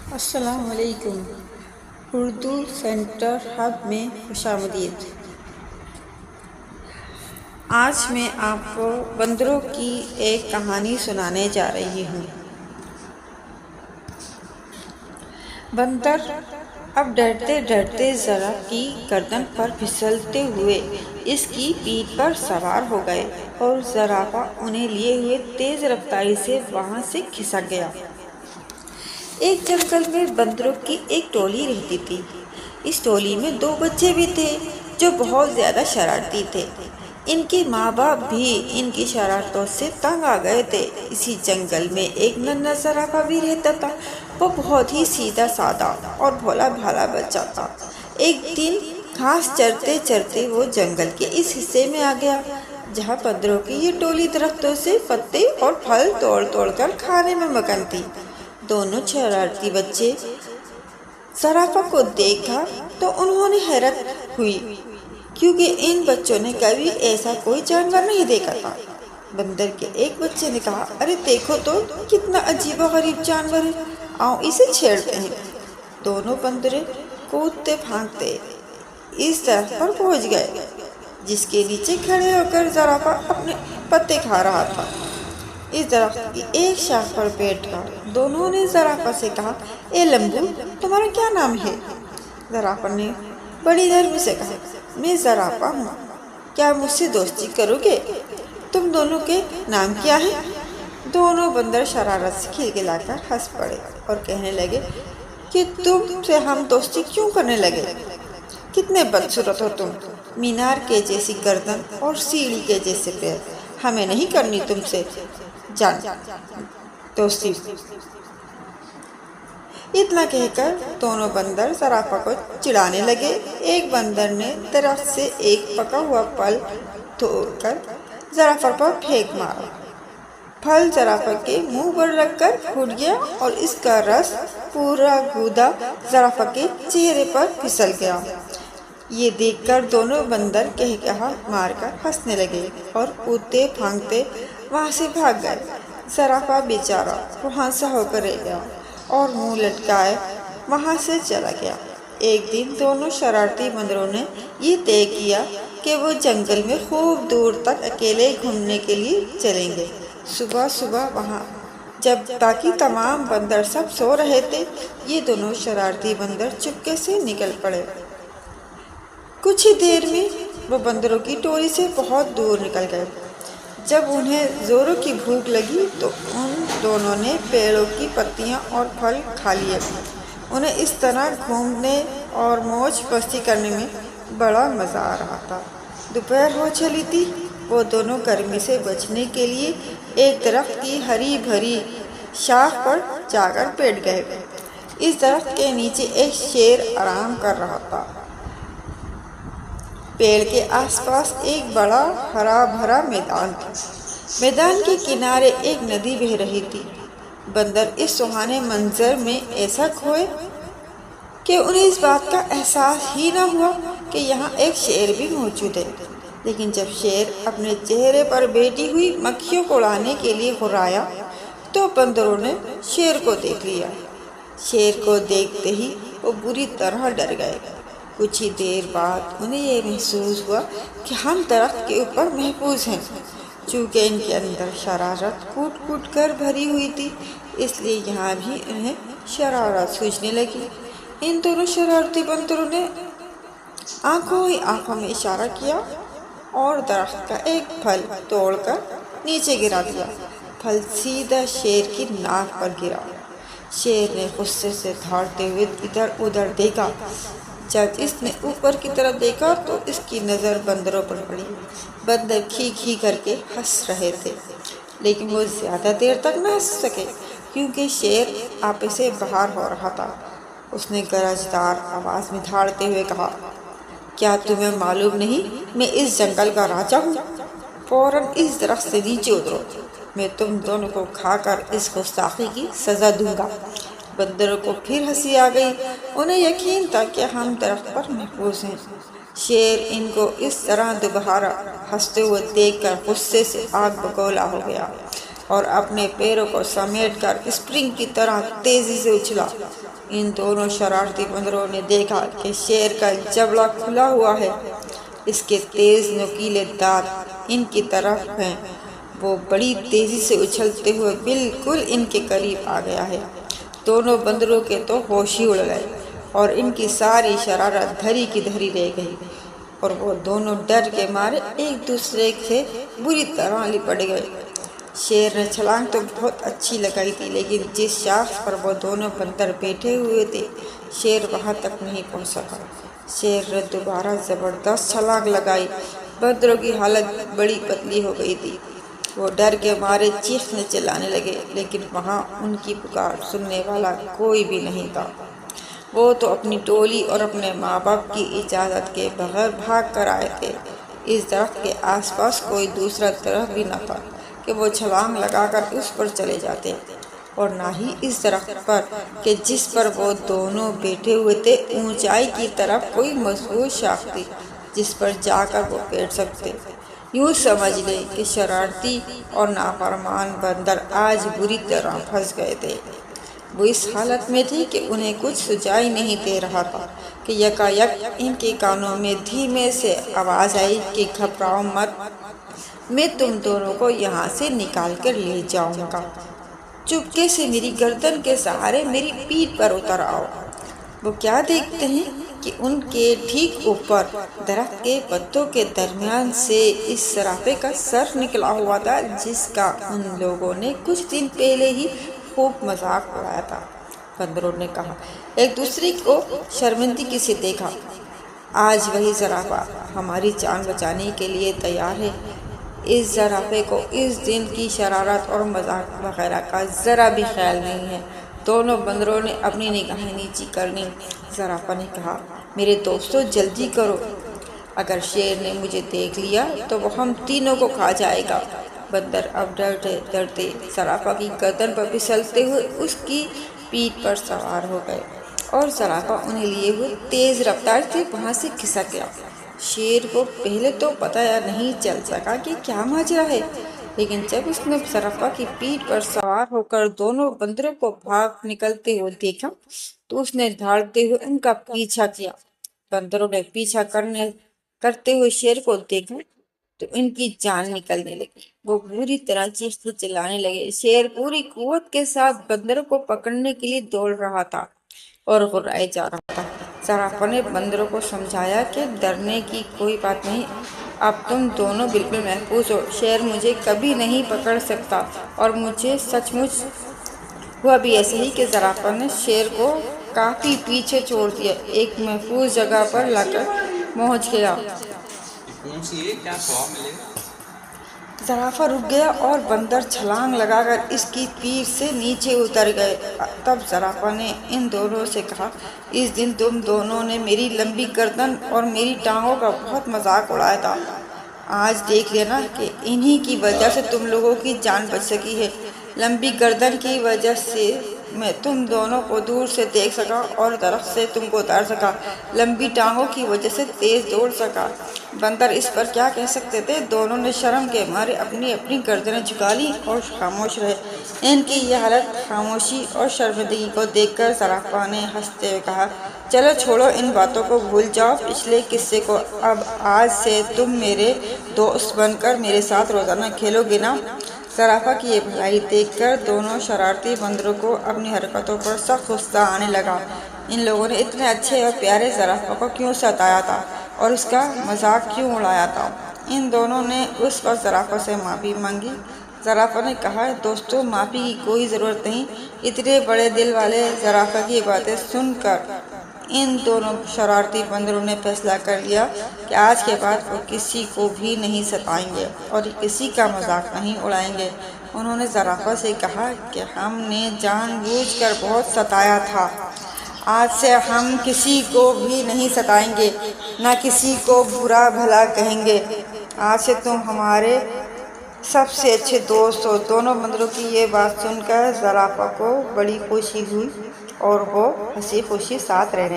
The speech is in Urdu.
السلام علیکم۔ اردو سینٹر ہب میں خوش آمدید۔ آج میں آپ کو بندروں کی ایک کہانی سنانے جا رہی ہوں۔ بندر اب ڈرتے ڈرتے زرافے کی گردن پر پھسلتے ہوئے اس کی پیٹھ پر سوار ہو گئے اور زرافہ انہیں لیے ہوئے تیز رفتاری سے وہاں سے کھسک گیا۔ ایک جنگل میں بندروں کی ایک ٹولی رہتی تھی۔ اس ٹولی میں 2 بچے بھی تھے جو بہت زیادہ شرارتی تھے۔ ان کے ماں باپ بھی ان کی شرارتوں سے تنگ آ گئے تھے۔ اسی جنگل میں ایک ننھا زرافہ بھی رہتا تھا۔ وہ بہت ہی سیدھا سادہ اور بھولا بھالا بچہ تھا۔ ایک دن گھاس چرتے چرتے وہ جنگل کے اس حصے میں آ گیا جہاں بندروں کی یہ ٹولی درختوں سے پتے اور پھل توڑ توڑ کر کھانے میں مگن تھی۔ دونوں شرارتی بچے زرافہ کو دیکھا تو انہوں نے حیرت ہوئی کیونکہ ان بچوں نے کبھی ایسا کوئی جانور نہیں دیکھا تھا۔ بندر کے ایک بچے نے کہا، ارے دیکھو تو کتنا عجیب و غریب جانور ہے، آؤ اسے چھیڑتے ہیں۔ دونوں بندرے کودتے پھاندتے اس درخت پر پہنچ گئے جس کے نیچے کھڑے ہو کر زرافہ اپنے پتے کھا رہا تھا۔ اس درخت کی ایک شاخ پر بیٹھ کر دونوں نے زرافہ سے کہا، اے لمبو، تمہارا کیا نام ہے؟ زرافہ نے بڑی نرمی سے کہا، میں زرافہ ہوں، کیا مجھ سے دوستی کرو گے؟ تم دونوں کے نام کیا ہیں؟ دونوں بندر شرارت سے کھلکھلا کر ہنس پڑے اور کہنے لگے کہ تم سے ہم دوستی کیوں کرنے لگے؟ کتنے بدصورت ہو تم، مینار کے جیسی گردن اور سیڑھی کے جیسے پیر، ہمیں نہیں کرنی تم سے دوستی۔ اتنا کہہ کر دونوں بندر زرافہ کو چڑھانے لگے۔ ایک بندر نے درخت سے ایک پکا ہوا پھل توڑ کر زرافہ پر پھینک مارا۔ پھل زرافہ کے منہ پر لگ کر پھوٹ گیا اور اس کا رس پورا گودا زرافہ کے چہرے پر پھسل گیا۔ یہ دیکھ کر دونوں بندر قہقہا مار کر ہنسنے لگے اور کودتے پھاندتے وہاں سے بھاگ گئے۔ زرافہ بیچارہ وہاں سا ہو کر رہ گیا اور منہ لٹکائے وہاں سے چلا گیا۔ ایک دن دونوں شرارتی بندروں نے یہ طے کیا کہ وہ جنگل میں خوب دور تک اکیلے گھومنے کے لیے چلیں گے۔ صبح صبح وہاں جب باقی تمام بندر سب سو رہے تھے، یہ دونوں شرارتی بندر چپکے سے نکل پڑے۔ کچھ ہی دیر میں وہ بندروں کی ٹولی سے بہت دور نکل گئے۔ جب انہیں زوروں کی بھوک لگی تو ان دونوں نے پیڑوں کی پتیاں اور پھل کھا لیے۔ انہیں اس طرح گھومنے اور موج مستی کرنے میں بڑا مزہ آ رہا تھا۔ دوپہر ہو چلی تھی۔ وہ دونوں گرمی سے بچنے کے لیے ایک درخت کی ہری بھری شاخ پر جا کر بیٹھ گئے۔ اس درخت کے نیچے ایک شیر آرام کر رہا تھا۔ پیڑ کے آس پاس ایک بڑا ہرا بھرا میدان تھا۔ میدان کے کنارے ایک ندی بہہ رہی تھی۔ بندر اس سہانے منظر میں ایسا کھوئے کہ انہیں اس بات کا احساس ہی نہ ہوا کہ یہاں ایک شیر بھی موجود ہے۔ لیکن جب شیر اپنے چہرے پر بیٹھی ہوئی مکھیوں کو اڑانے کے لیے گھرایا تو بندروں نے شیر کو دیکھ لیا۔ شیر کو دیکھتے ہی وہ بری طرح ڈر گئے۔ کچھ ہی دیر بعد انہیں یہ محسوس ہوا کہ ہم درخت کے اوپر محفوظ ہیں۔ چونکہ ان کے اندر شرارت کوٹ کوٹ کر بھری ہوئی تھی، اس لیے یہاں بھی انہیں شرارت سوجنے لگی۔ ان دونوں شرارتی بندروں نے آنکھوں ہی آنکھوں میں اشارہ کیا اور درخت کا ایک پھل توڑ کر نیچے گرا دیا۔ پھل سیدھا شیر کی ناک پر گرا۔ شیر نے غصے سے دھاڑتے ہوئے ادھر ادھر دیکھا۔ جب اس نے اوپر کی طرف دیکھا تو اس کی نظر بندروں پر پڑی۔ بندر کھی کھی کر کے ہنس رہے تھے، لیکن وہ زیادہ دیر تک نہ ہنس سکے کیونکہ شیر آپے سے باہر ہو رہا تھا۔ اس نے گرجدار آواز میں دھاڑتے ہوئے کہا، کیا تمہیں معلوم نہیں میں اس جنگل کا راجا ہوں؟ فوراً اس درخت سے نیچے اترو، میں تم دونوں کو کھا کر اس گستاخی کی سزا دوں گا۔ بندروں کو پھر ہنسی آ گئی۔ انہیں یقین تھا کہ ہم درخت پر محفوظ ہیں۔ شیر ان کو اس طرح دوبارہ ہنستے ہوئے دیکھ کر غصے سے آگ بگولا ہو گیا۔ اور اپنے پیروں کو سمیٹ کر اسپرنگ کی طرح تیزی سے اچھلا۔ ان دونوں شرارتی بندروں نے دیکھا کہ شیر کا جبڑا کھلا ہوا ہے، اس کے تیز نوکیلے دانت ان کی طرف ہیں۔ وہ بڑی تیزی سے اچھلتے ہوئے بالکل ان کے قریب آ گیا ہے۔ دونوں بندروں کے تو ہوش ہی اڑ گئے اور ان کی ساری شرارت دھری کی دھری رہ گئی، اور وہ دونوں ڈر کے مارے ایک دوسرے سے بری طرح لپٹ گئے۔ شیر نے چھلانگ تو بہت اچھی لگائی تھی، لیکن جس شاخ پر وہ دونوں بندر بیٹھے ہوئے تھے شیر وہاں تک نہیں پہنچ سکا۔ شیر نے دوبارہ زبردست چھلانگ لگائی۔ بندروں کی حالت بڑی پتلی ہو گئی تھی، وہ ڈر کے مارے چیخنے چلانے لگے، لیکن وہاں ان کی پکار سننے والا کوئی بھی نہیں تھا۔ وہ تو اپنی ٹولی اور اپنے ماں باپ کی اجازت کے بغیر بھاگ کر آئے تھے۔ اس درخت کے آس پاس کوئی دوسرا درخت بھی نہ تھا کہ وہ چھلانگ لگا کر اس پر چلے جاتے، اور نہ ہی اس درخت پر کہ جس پر وہ دونوں بیٹھے ہوئے تھے اونچائی کی طرف کوئی مضبوط شاخ تھی جس پر جا کر وہ بیٹھ سکتے۔ یوں سمجھ لیں کہ شرارتی اور نافرمان بندر آج بری طرح پھنس گئے تھے۔ وہ اس حالت میں تھی کہ انہیں کچھ سجائی نہیں دے رہا تھا کہ یکایک ان کے کانوں میں دھیمے سے آواز آئی کہ گھبراؤ مت، میں تم دونوں کو یہاں سے نکال کر لے جاؤں گا، چپکے سے میری گردن کے سہارے میری پیٹھ پر اتر آؤ۔ وہ کیا دیکھتے ہیں کہ ان کے ٹھیک اوپر درخت کے پتوں کے درمیان سے اس زرافے کا سر نکلا ہوا تھا جس کا ان لوگوں نے کچھ دن پہلے ہی خوب مذاق اڑایا تھا۔ بندروں نے کہا، ایک دوسرے کو شرمندگی سے دیکھا، آج وہی زرافہ ہماری جان بچانے کے لیے تیار ہے۔ اس زرافے کو اس دن کی شرارت اور مذاق وغیرہ کا ذرا بھی خیال نہیں ہے۔ دونوں بندروں نے اپنی نگاہیں نیچی کر لیں۔ زرافہ نے کہا، میرے دوستو جلدی کرو، اگر شیر نے مجھے دیکھ لیا تو وہ ہم تینوں کو کھا جائے گا۔ بندر اب ڈرتے ڈرتے زرافہ کی گردن پر پھسلتے ہوئے اس کی پیٹھ پر سوار ہو گئے، اور زرافہ انہیں لیے ہوئے تیز رفتار سے وہاں سے کھسک گیا۔ شیر کو پہلے تو پتہ نہیں چل سکا کہ کیا ماجرا ہے، لیکن جب اس نے زرافہ کی پیٹھ پر سوار ہو کر دونوں بندروں کو بھاگ نکلتے ہوئے دیکھا تو اس نے دھاڑتے ہوئے ان کا پیچھا کیا۔ بندروں نے پیچھا کرتے ہوئے شیر کو دیکھا تو ان کی جان نکلنے لگی، وہ بری طرح چیختے چلانے لگے۔ شیر پوری قوت کے ساتھ بندروں کو پکڑنے کے لیے دوڑ رہا تھا اور غرائے جا رہا تھا۔ زرافہ نے بندروں کو سمجھایا کہ ڈرنے کی کوئی بات نہیں، اب تم دونوں بالکل محفوظ ہو، شیر مجھے کبھی نہیں پکڑ سکتا۔ اور مجھے سچ مچ ہوا بھی ایسا ہی کہ زرافہ نے شیر کو کافی پیچھے چھوڑ دیا، ایک محفوظ جگہ پر لا کر پہنچ گیا۔ زرافہ رک گیا اور بندر چھلانگ لگا کر اس کی پیٹھ سے نیچے اتر گئے۔ تب زرافہ نے ان دونوں سے کہا، اس دن تم دونوں نے میری لمبی گردن اور میری ٹانگوں کا بہت مذاق اڑایا تھا، آج دیکھ لینا کہ انہی کی وجہ سے تم لوگوں کی جان بچ سکی ہے۔ لمبی گردن کی وجہ سے میں تم دونوں کو دور سے دیکھ سکا اور درخت سے تم کو اتار سکا، لمبی ٹانگوں کی وجہ سے تیز دوڑ سکا۔ بندر اس پر کیا کہہ سکتے تھے؟ دونوں نے شرم کے مارے اپنی اپنی گردنیں جھکا لی اور خاموش رہے۔ ان کی یہ حالت، خاموشی اور شرمندگی کو دیکھ کر زرافہ نے ہنستے ہوئے کہا، چلو چھوڑو ان باتوں کو، بھول جاؤ پچھلے قصے کو، اب آج سے تم میرے دوست بن کر میرے ساتھ روزانہ کھیلو گے نا؟ زرافہ کی یہ بھلائی دیکھ کر دونوں شرارتی بندروں کو اپنی حرکتوں پر سخت غصہ آنے لگا۔ ان لوگوں نے اتنے اچھے اور پیارے زرافہ کو کیوں ستایا تھا اور اس کا مذاق کیوں اڑایا تھا؟ ان دونوں نے اس وقت زرافہ سے معافی مانگی۔ زرافہ نے کہا، دوستو معافی کی کوئی ضرورت نہیں۔ اتنے بڑے دل والے زرافہ کی باتیں سن کر ان دونوں شرارتی بندروں نے فیصلہ کر لیا کہ آج کے بعد وہ کسی کو بھی نہیں ستائیں گے اور کسی کا مذاق نہیں اڑائیں گے۔ انہوں نے زرافہ سے کہا کہ ہم نے جان بوجھ کر بہت ستایا تھا، آج سے ہم کسی کو بھی نہیں ستائیں گے، نہ کسی کو برا بھلا کہیں گے، آج سے تم ہمارے سب سے اچھے دوست ہو۔ دونوں بندروں کی یہ بات سن کر زرافہ کو بڑی خوشی ہوئی اور وہ ہنسی خوشی ساتھ رہنے لگے۔